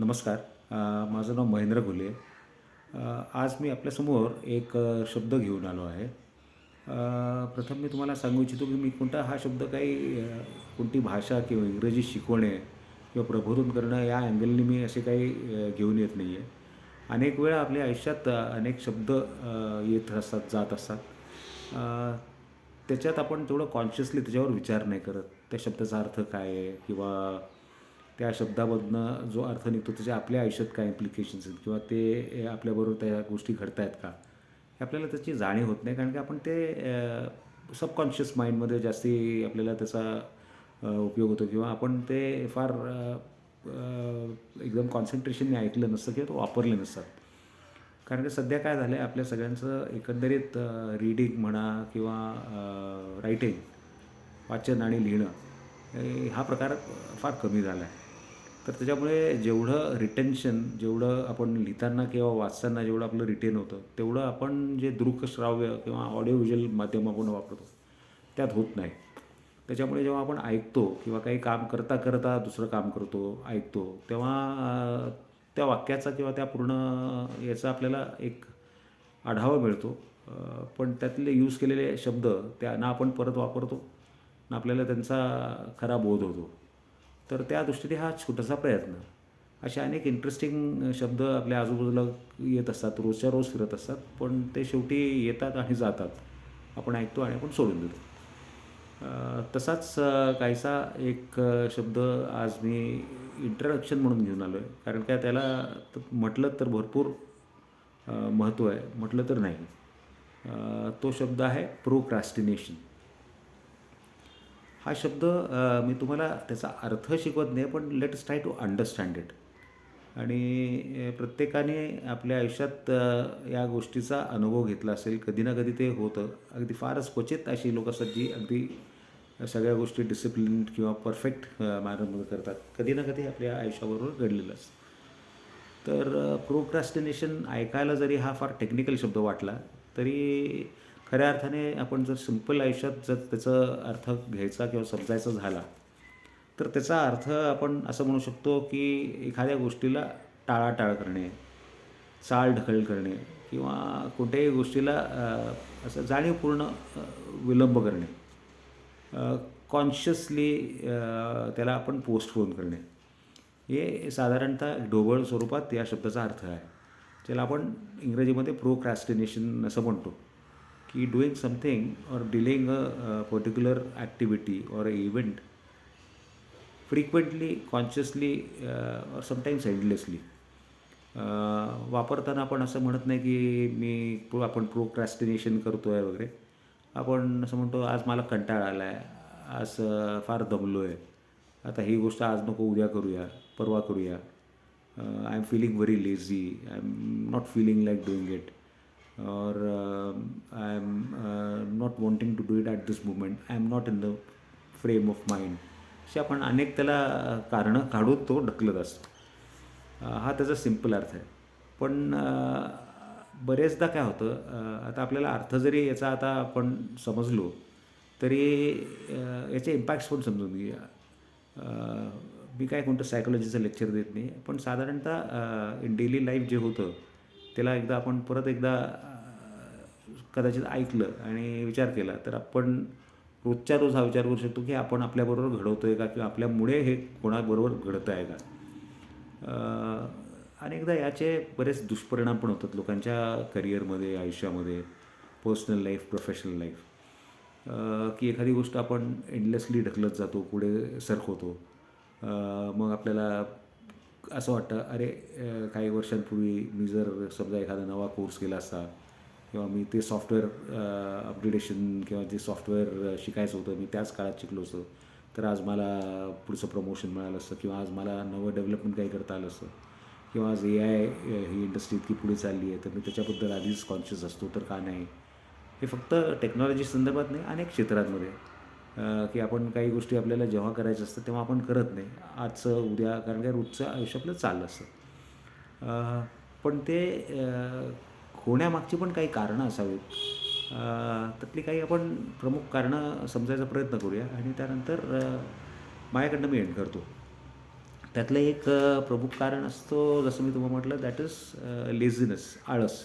नमस्कार. माझं नाव महेंद्र घुले. आज मी आपल्यासमोर एक शब्द घेऊन आलो आहे. प्रथम मी तुम्हाला सांगू इच्छितो की मी कोणता हा शब्द काही कोणती भाषा किंवा इंग्रजी शिकवणे किंवा प्रबोधन करणं या अँगलने मी असे काही घेऊन येत नाही आहे. अनेक वेळा आपल्या आयुष्यात अनेक शब्द येत असतात, जात असतात. अ, त्याच्यात आपण तेवढं कॉन्शियसली त्याच्यावर विचार नाही करत. त्या शब्दाचा अर्थ काय आहे किंवा त्या शब्दामधनं जो अर्थ निघतो त्याच्या आपल्या आयुष्यात काय इम्प्लिकेशन्स आहेत किंवा ते आपल्याबरोबर त्या गोष्टी घडत आहेत का? हे आपल्याला त्याची जाणीव होत नाही कारण की आपण ते सबकॉन्शियस माइंडमध्ये जास्ती आपल्याला त्याचा उपयोग होतो किंवा आपण ते फार एकदम कॉन्सन्ट्रेशनने ऐकलं नसतं किंवा तो वापरले नसतात. कारण की सध्या काय झालं आहे आपल्या सगळ्यांचं एकंदरीत रीडिंग म्हणा किंवा रायटिंग, वाचन आणि लिहिणं हा प्रकार फार कमी झाला आहे. तर त्याच्यामुळे जेवढं रिटेन्शन, जेवढं आपण लिहिताना किंवा वाचताना जेवढं आपलं रिटेन होतं, तेवढं आपण जे दृकश्राव्य किंवा ऑडिओ व्हिज्युअल माध्यम आपण वापरतो, त्यात होत नाही. त्याच्यामुळे जेव्हा आपण ऐकतो किंवा काही काम करता करता दुसरं काम करतो, ऐकतो, तेव्हा त्या वाक्याचा किंवा त्या पूर्ण याचा आपल्याला एक आढावा मिळतो. पण त्यातले यूज केलेले शब्द त्या ना आपण परत वापरतो, ना आपल्याला त्यांचा खरा बोध होतो. तर त्या दृष्टीने हा छोटासा प्रयत्न. असे अनेक इंटरेस्टिंग शब्द आपल्या आजूबाजूला येत असतात, रोजच्या रोज फिरत असतात, पण ते शेवटी येतात आणि जातात. आपण ऐकतो आणि आपण सोडून देतो. तसाच काहीसा एक शब्द आज मी इंट्रोडक्शन म्हणून घेऊन आलो आहे. कारण काय त्याला म्हटलं तर भरपूर महत्त्व आहे, म्हटलं तर नाही. तो शब्द आहे प्रोक्रॅस्टिनेशन. हा शब्द मी तुम्हाला त्याचा अर्थ शिकवत नाही, पण let's try to understand it. आणि प्रत्येकाने आपल्या आयुष्यात या गोष्टीचा अनुभव घेतला असेल. कधी ना कधी ते होतं. अगदी फारच क्वचित अशी लोकं असतात जी अगदी सगळ्या गोष्टी डिसिप्लिन्ड किंवा परफेक्ट मॅनरमध्ये करतात. कधी ना कधी आपल्या आयुष्याबरोबर घडलेलं असतं. तर प्रोक्रॅस्टिनेशन ऐकायला जरी हा फार टेक्निकल शब्द वाटला, तरी खऱ्या अर्थाने आपण जर सिंपल आयुष्यात जर त्याचा अर्थ घ्यायचा किंवा समजायचा झाला, तर त्याचा अर्थ आपण असं म्हणू शकतो, की एखाद्या गोष्टीला टाळाटाळ करणे, चालढकल करणे किंवा कोणत्याही गोष्टीला असं जाणीवपूर्ण विलंब करणे. कॉन्शियसली त्याला आपण पोस्टपोन करणे. हे साधारणतः ढोबळ स्वरूपात या शब्दाचा अर्थ आहे. ज्याला आपण इंग्रजीमध्ये प्रोक्रॅस्टिनेशन असं म्हणतो, की doing something or delaying a particular activity or event frequently, consciously or sometimes endlessly. वापरताना आपण असं म्हणत नाही, की आपण प्रोक्रॅस्टिनेशन करतो आहे वगैरे. आपण असं म्हणतो, "आज मला कंटाळा आला आहे. आज फार दमलो आहे. आता ही गोष्ट आज नको, उद्या करूया, परवा करूया. I am feeling very lazy. I am not feeling like doing it. और I am not wanting to do it at this moment. I am not in the frame of mind." असे आपण अनेक त्याला कारणं काढून तो ढकलत असतो. हा त्याचा सिंपल अर्थ आहे. पण बरेचदा काय होतं, आता आपल्याला अर्थ जरी याचा आता आपण समजलो, तरी याचे इम्पॅक्ट्स पण समजून घेऊया. मी काय कोणतं सायकॉलॉजीचं लेक्चर देत नाही. पण साधारणतः इन डेली लाईफ जे होतं, त्याला एकदा आपण परत एकदा कदाचित ऐकलं आणि विचार केला, तर आपण रोजच्या रोज हा विचार करू शकतो, की आपण आपल्याबरोबर घडवतो आहे का किंवा आपल्यामुळे हे कोणाबरोबर घडतं आहे का? अनेकदा याचे बरेच दुष्परिणाम पण होतात लोकांच्या करिअरमध्ये, आयुष्यामध्ये, पर्सनल लाईफ, प्रोफेशनल लाईफ. की एखादी गोष्ट आपण एंडलेसली ढकलत जातो, पुढे सरकवतो. मग आपल्याला असं वाटतं, अरे काही वर्षांपूर्वी मी जर समजा एखादा नवा कोर्स केला असता किंवा मी ते सॉफ्टवेअर अपग्रेडेशन किंवा जे सॉफ्टवेअर शिकायचं होतं, मी त्याच काळात शिकलो असतो, तर आज मला पुढचं प्रमोशन मिळालं असतं किंवा आज मला नवं डेव्हलपमेंट काही करता आलं असतं किंवा आज AI ही इंडस्ट्री इतकी पुढे चालली आहे, तर मी त्याच्याबद्दल आधीच कॉन्शियस असतो, तर का नाही? हे फक्त टेक्नॉलॉजी संदर्भात नाही, अनेक क्षेत्रांमध्ये की आपण काही गोष्टी आपल्याला जेव्हा करायच्या असतात, तेव्हा आपण करत नाही. आजचं, उद्या, कारण काय रोजचं आयुष्य आपलं चाललं असतं. पण ते होण्यामागची पण काही कारणं असावीत. त्यातली काही आपण प्रमुख कारणं समजायचा प्रयत्न करूया आणि त्यानंतर माझ्याकडनं मी एंड करतो. त्यातलं एक प्रमुख कारण असतो, जसं मी तुम्हाला म्हटलं, दॅट इज लेझीनेस, आळस.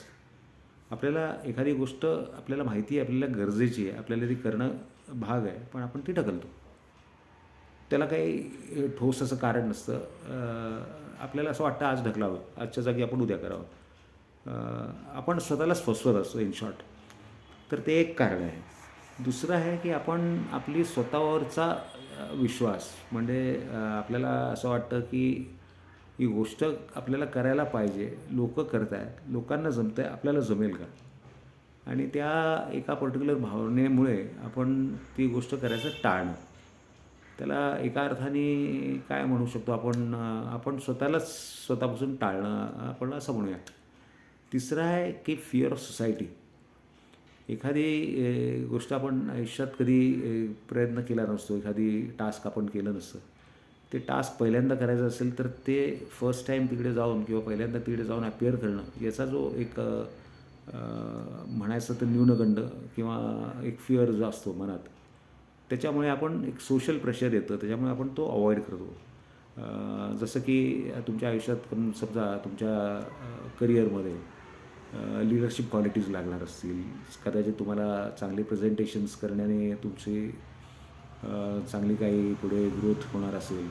आपल्याला एखादी गोष्ट आपल्याला माहिती आहे, आपल्याला गरजेची आहे, आपल्याला ती करणं भाग आहे, पण आपण ती ढकलतो. त्याला काही ठोस असं कारण नसतं. आपल्याला असं वाटतं आज ढकलावं, आजच्या जागी आपण उद्या करावं. आपण स्वतःलाच फसवत असतो इन शॉर्ट. तर ते एक कारण आहे. दुसरं आहे की आपण आपली स्वतःवरचा विश्वास, म्हणजे आपल्याला असं वाटतं की ही गोष्ट आपल्याला करायला पाहिजे, लोकं करत आहेत, लोकांना जमतं आहे, आपल्याला जमेल का? आणि त्या एका पर्टिक्युलर भावनेमुळे आपण ती गोष्ट करायचं टाळणं. त्याला एका अर्थाने काय म्हणू शकतो आपण, आपण स्वतःलाच स्वतःपासून टाळणं, आपण असं म्हणूया. तिसरं आहे की फिअर ऑफ सोसायटी. एखादी गोष्ट आपण आयुष्यात कधी प्रयत्न केला नसतो, एखादी टास्क आपण केलं नसतं. ते टास्क पहिल्यांदा करायचं असेल तर ते फर्स्ट टाईम तिकडे जाऊन किंवा पहिल्यांदा तिकडे जाऊन अपिअर करणं, याचा जो एक म्हणायचं तर न्यूनगंड किंवा एक फिअर जो असतो मनात, त्याच्यामुळे आपण एक सोशल प्रेशर येतं, त्याच्यामुळे आपण तो अवॉइड करतो. जसं की तुमच्या आयुष्यात समजा तुमच्या करिअरमध्ये लीडरशिप क्वालिटीज लागणार असतील, कदाचित तुम्हाला चांगले प्रेझेंटेशन्स करण्याने तुमची चांगली काही पुढे ग्रोथ होणार असेल,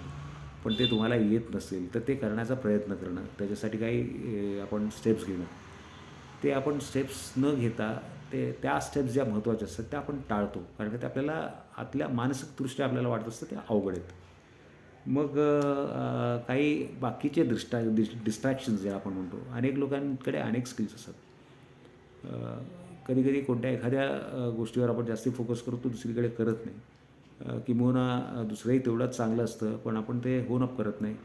पण ते तुम्हाला येत नसेल, तर ते करण्याचा प्रयत्न करणं, त्याच्यासाठी काही आपण स्टेप्स घेणं. ते आपण स्टेप्स न घेता त्या स्टेप्स ज्या महत्त्वाच्या असतात त्या आपण टाळतो, कारण की ते आपल्याला आतल्या मानसिकदृष्ट्या आपल्याला वाटत असतं ते अवघड आहेत. मग काही बाकीचे डिस्ट्रॅक्शन्स जे आपण म्हणतो, अनेक लोकांकडे अनेक स्किल्स असतात. कधी-कधी कोणत्या एखाद्या गोष्टीवर आपण जास्ती फोकस करतो, दुसरीकडे करत नाही. किंबहुना दुसरंही तेवढंच चांगलं असतं, पण आपण ते होन अप करत नाही.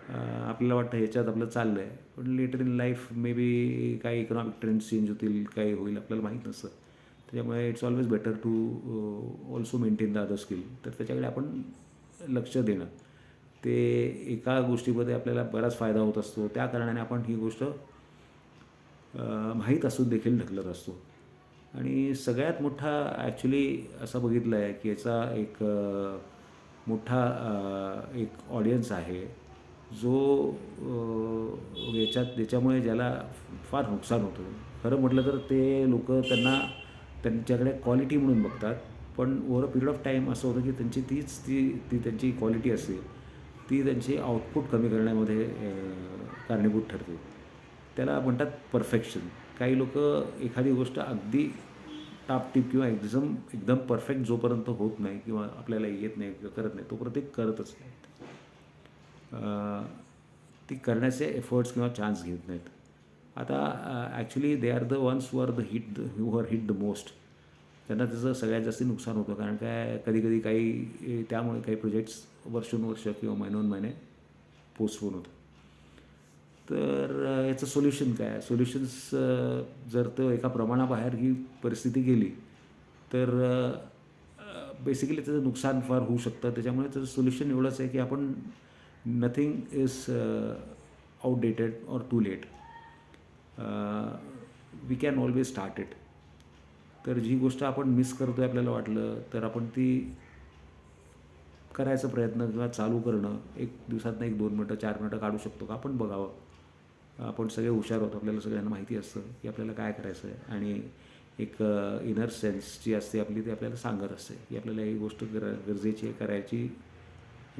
आपल्याला वाटतं ह्याच्यात आपलं चाललं आहे, पण later in life may be काही इकॉनॉमिक ट्रेंड्स चेंज होतील, काही होईल, आपल्याला माहीत नसतं. त्याच्यामुळे it's always better to also maintain the other skill. तर त्याच्याकडे आपण लक्ष देणं, ते एका गोष्टीमध्ये आपल्याला बराच फायदा होत असतो, त्या कारणाने आपण ही गोष्ट माहीत असून देखील ढकलत असतो. आणि सगळ्यात मोठा ॲक्च्युली असं बघितलं आहे की याचा एक मोठा एक ऑडियन्स आहे, जो याच्यामुळे ज्याला फार नुकसान होतं. खरं म्हटलं तर ते लोकं त्यांच्याकडे क्वालिटी म्हणून बघतात, पण over a period of time असं होतं की त्यांची ती त्यांची क्वालिटी असते, ती त्यांची आउटपुट कमी करण्यामध्ये कारणीभूत ठरते. त्याला म्हणतात परफेक्शन. काही लोकं एखादी गोष्ट अगदी टापटीप किंवा एकदम परफेक्ट जोपर्यंत होत नाही किंवा आपल्याला येत नाही किंवा करत नाही, तोपर्यंत ते करतच नाहीत. ती करण्याचे एफर्ट्स किंवा चान्स घेत नाहीत. आता actually they are the ones who are hit the most. त्यांना त्याचं सगळ्यात जास्त नुकसान होतं, कारण काय कधी-कधी त्यामुळे काही प्रोजेक्ट्स वर्षोनवर्ष किंवा महिनोन-महिने पोस्टपोन होतात. तर याचं सोल्युशन काय? सोल्युशन्स जर तो एका प्रमाणाबाहेर ही परिस्थिती गेली, तर बेसिकली त्याचं नुकसान फार होऊ शकतं. त्याच्यामुळे त्याचं सोल्युशन एवढंच आहे की आपण nothing is outdated or too late. We can always start it. तर जी गोष्ट आपण मिस करतो आहे आपल्याला वाटलं, तर आपण ती करायचा प्रयत्न किंवा चालू करणं, 1 दिवसातनं 1-2 मिनटं 4 मिनटं काढू शकतो का आपण बघावं. आपण सगळे हुशार आहोत, आपल्याला सगळ्यांना माहिती असतं की आपल्याला काय करायचं आहे, आणि एक इनर सेन्स जी असते आपली, ती आपल्याला सांगत असते की आपल्याला ही गोष्ट गरजेची आहे, करायची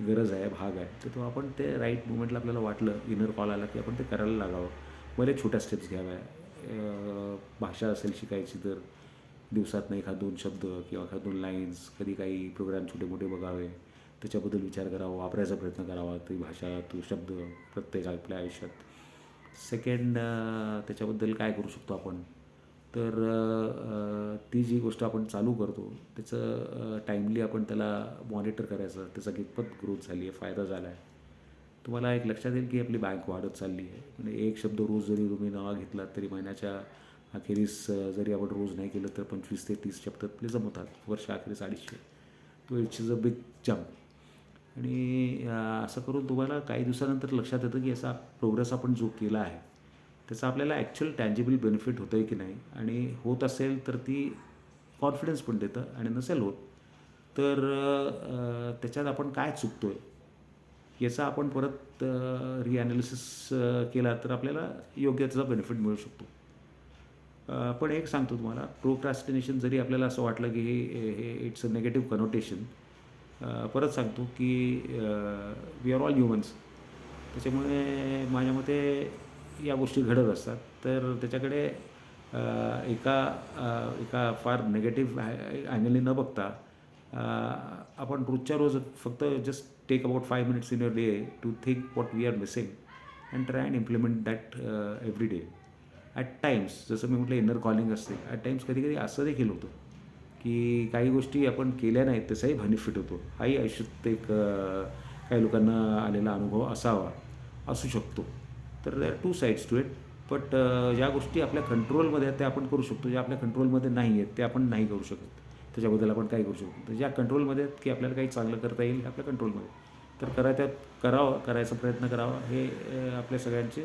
गरज आहे, भाग आहे. तर तो आपण ते राईट मोमेंटला आपल्याला वाटलं, इनर कॉल आला की आपण ते करायला लागावं. भले छोट्या स्टेप्स घ्याव्या. भाषा असेल शिकायची तर दिवसातनं 1-2 शब्द किंवा 1-2 लाईन्स, कधी काही प्रोग्राम छोटे-मोठे बघावे, त्याच्याबद्दल विचार करावा, वापरायचा प्रयत्न करावा, ती भाषा, तो शब्द प्रत्येक आपल्या आयुष्यात. सेकंड, त्याच्याबद्दल काय करू शकतो आपण, तर ती जी गोष्ट आपण चालू करतो त्याचं टाईमली आपण त्याला मॉनिटर करायचं, त्याचा कितपत ग्रोथ झाली आहे, फायदा झाला आहे. तुम्हाला एक लक्षात येईल की आपली बँक वाढत चालली आहे. म्हणजे एक शब्द रोज जरी तुम्ही नवा घेतलात तरी महिन्याच्या अखेरीस जरी आपण रोज नाही केलं तर 25 ते 30 शब्द आपले जमतात. वर्षाअखेरीस 250. तो it's is a big jump. आणि असं करून तुम्हाला काही दिवसानंतर लक्षात येतं की असा प्रोग्रेस आपण जो केला आहे, त्याचा आपल्याला ॲक्च्युअल टँजिबल बेनिफिट होतं आहे की नाही, आणि होत असेल तर ती कॉन्फिडन्स पण देतं, आणि नसेल होत तर त्याच्यात आपण काय चुकतो आहे, याचा आपण परत रिॲनालिसिस केला तर आपल्याला योग्य त्याचा बेनिफिट मिळू शकतो. पण एक सांगतो तुम्हाला, प्रोक्रॅस्टिनेशन जरी आपल्याला असं वाटलं की हे हे इट्स अ निगेटिव्ह कनोटेशन, परत सांगतो की वी आर ऑल ह्युमन्स. त्याच्यामुळे माझ्या मते या गोष्टी घडत असतात. तर त्याच्याकडे अ, एका एका फार निगेटिव्ह अँगलने न बघता अ, आपण रोजच्या रोज फक्त just take about 5 minutes in your day to think what we are missing and try and implement that every day. At times जसं मी म्हटलं इनर कॉलिंग असते. ॲट टाईम्स कधी-कधी असं देखील होतं, की काही गोष्टी आपण केल्या नाहीत त्याचाही बेनिफिट होतो. हाही आयुष्यात एक काही लोकांना आलेला अनुभव असावा, असू शकतो. तर there are two sides to it. But ज्या गोष्टी आपल्या कंट्रोलमध्ये आहेत त्या आपण करू शकतो. ज्या आपल्या कंट्रोलमध्ये नाही आहेत, ते आपण नाही करू शकत. त्याच्याबद्दल आपण काय करू शकतो. तर ज्या कंट्रोलमध्ये आहेत, की आपल्याला काही चांगलं करता येईल हे आपल्या कंट्रोलमध्ये आहे. तर करावं, करायचा प्रयत्न करावा हे आपल्या सगळ्यांच्या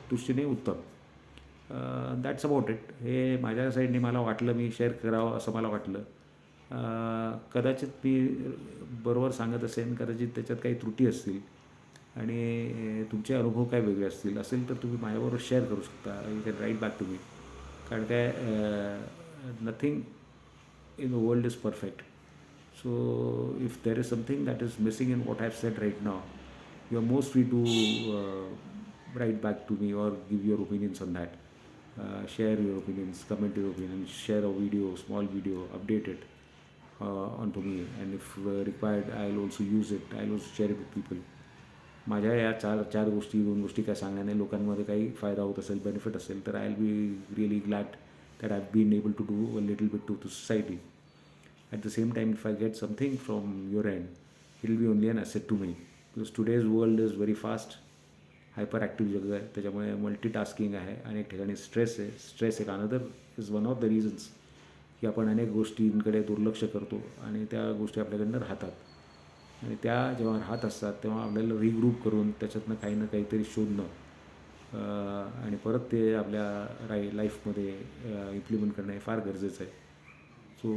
दृष्टीने उत्तम. That's about it. हे माझ्या साईडने मला वाटलं मी शेअर करावं असं मला वाटलं. कदाचित मी बरोबर सांगत असेन, कदाचित त्याच्यात काही त्रुटी असतील आणि तुमचे अनुभव काय वेगळे असेल तर तुम्ही माझ्याबरोबर शेअर करू शकता. You can write back to me. कारण काय nothing in the world is perfect. So if there is something that is missing in what I've said right now, you are most free to write back to me or give your opinions on that. Share your opinions, comment your opinions, share a video, small video, update it onto me, and if required, I'll also use it. I'll also share it with people. माझ्या या चार गोष्टी 2 गोष्टी काय सांगण्याने लोकांमध्ये काही फायदा होत असेल, बेनिफिट असेल तर I will be really glad that I have been able to do a little bit to society. At the same time, if I get something from your end, it will be only an asset to me. Because today's world is very fast, hyperactive जग आहे. त्याच्यामुळे multitasking आहे. अनेक ठिकाणी stress आहे. Stress एक another is one of the reasons की आपण अनेक गोष्टींकडे दुर्लक्ष करतो आणि त्या गोष्टी आपल्याकडनं राहतात. आणि त्या जेव्हा राहत असतात तेव्हा आपल्याला रिग्रुप करून त्याच्यातनं काही ना काहीतरी शोधणं आणि परत ते आपल्या लाईफमध्ये इम्प्लिमेंट करणं हे फार गरजेचं आहे. So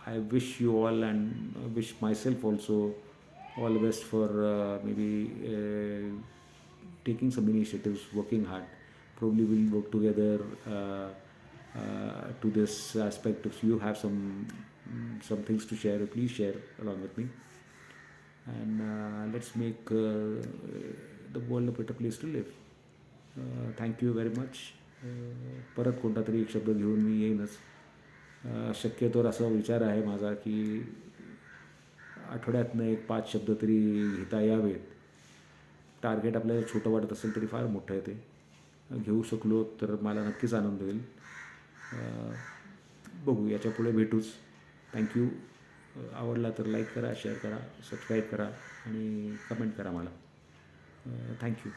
I wish you all and wish myself also all the best for maybe taking some initiatives, working hard. Probably we'll work together to this aspect. If you have some things to share, please share along with me. And let's make the world a better place to live. Thank you very much. परत कोणता तरी एक शब्द घेऊन मी येईनच. शक्यतोवर असा विचार आहे माझा की आठवड्यातनं एक 5 शब्द तरी घेता यावेत. टार्गेट आपल्याला छोटं वाटत असेल तरी फार मोठं आहे ते. घेऊ शकलो तर मला नक्कीच आनंद होईल. बघू याच्यापुढे भेटूच. थँक्यू. आवडला तर लाईक करा, शेअर करा, सबस्क्राईब करा आणि कमेंट करा मला. थँक्यू.